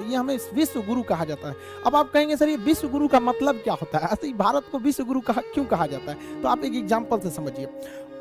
ये हमें विश्व गुरु कहा जाता है। अब आप कहेंगे सर ये विश्व गुरु का मतलब क्या होता है? ऐसे ही भारत को विश्व गुरु क्यों कहा जाता है? तो आप एक एग्जाम्पल से समझिए।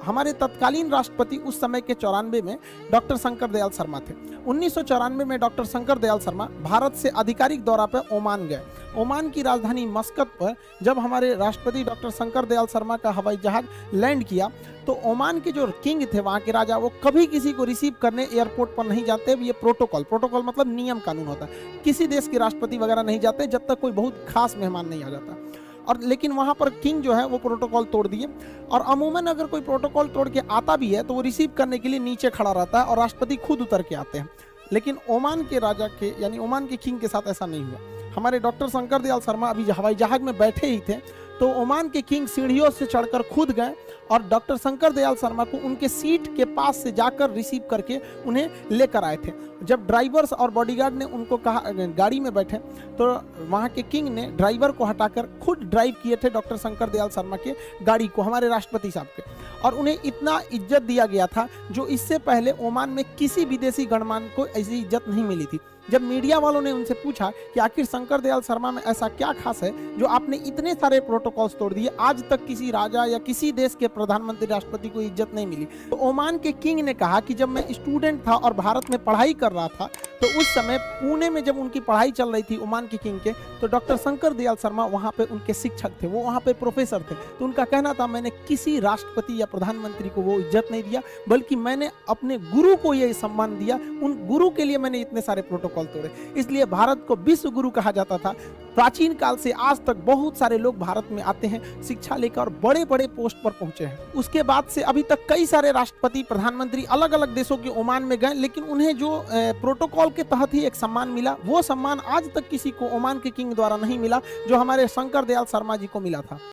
हमारे तत्कालीन राष्ट्रपति उस समय के 94 में डॉक्टर शंकर दयाल शर्मा थे। 1994 में डॉक्टर शंकर दयाल शर्मा भारत से आधिकारिक दौरा पर ओमान गए। ओमान की राजधानी मस्कत पर जब हमारे राष्ट्रपति डॉक्टर शंकर दयाल शर्मा का हवाई जहाज लैंड किया तो ओमान के जो किंग थे, वहाँ के राजा, वो कभी किसी को रिसीव करने एयरपोर्ट पर नहीं जाते। ये प्रोटोकॉल मतलब नियम कानून होता है। किसी देश के राष्ट्रपति वगैरह नहीं जाते जब तक कोई बहुत खास मेहमान नहीं आ जाता। और लेकिन वहाँ पर किंग जो है वो प्रोटोकॉल तोड़ दिए, और अमूमन अगर कोई प्रोटोकॉल तोड़ के आता भी है तो वो रिसीव करने के लिए नीचे खड़ा रहता है और राष्ट्रपति खुद उतर के आते हैं। लेकिन ओमान के राजा के यानी ओमान के किंग के साथ ऐसा नहीं हुआ। हमारे डॉक्टर शंकर दयाल शर्मा अभी हवाई जहाज में बैठे ही थे तो ओमान के किंग सीढ़ियों से चढ़कर खुद गए और डॉक्टर शंकर दयाल शर्मा को उनके सीट के पास से जाकर रिसीव करके उन्हें लेकर आए थे। जब ड्राइवर्स और बॉडीगार्ड ने उनको कहा गाड़ी में बैठे तो वहाँ के किंग ने ड्राइवर को हटाकर खुद ड्राइव किए थे डॉक्टर शंकर दयाल शर्मा के गाड़ी को, हमारे राष्ट्रपति साहब के, और उन्हें इतना इज्जत दिया गया था जो इससे पहले ओमान में किसी विदेशी गणमान्य को ऐसी इज्जत नहीं मिली थी। जब मीडिया वालों ने उनसे पूछा कि आखिर शंकर दयाल शर्मा में ऐसा क्या खास है जो आपने इतने सारे प्रोटोकॉल्स तोड़ दिए, आज तक किसी राजा या किसी देश के प्रधानमंत्री राष्ट्रपति को इज्जत नहीं मिली, तो ओमान के किंग ने कहा कि जब मैं स्टूडेंट था और भारत में पढ़ाई कर रहा था तो उस समय पुणे में जब उनकी पढ़ाई चल रही थी ओमान के किंग के, तो डॉक्टर शंकर दयाल शर्मा वहाँ पे उनके शिक्षक थे, वो वहाँ पे प्रोफेसर थे। तो उनका कहना था मैंने किसी राष्ट्रपति या प्रधानमंत्री को वो इज्जत नहीं दिया, बल्कि मैंने अपने गुरु को ये सम्मान दिया, उन गुरु के लिए मैंने इतने सारे प्रोटोकॉल तोड़े। इसलिए भारत को विश्व गुरु कहा जाता था। प्राचीन काल से आज तक बहुत सारे लोग भारत में आते हैं, शिक्षा लेकर और बड़े बड़े पोस्ट पर पहुंचे हैं। उसके बाद से अभी तक कई सारे राष्ट्रपति प्रधानमंत्री अलग अलग देशों के ओमान में गए, लेकिन उन्हें जो प्रोटोकॉल के तहत ही एक सम्मान मिला, वो सम्मान आज तक किसी को ओमान के किंग द्वारा नहीं मिला जो हमारे शंकर दयाल शर्मा जी को मिला था।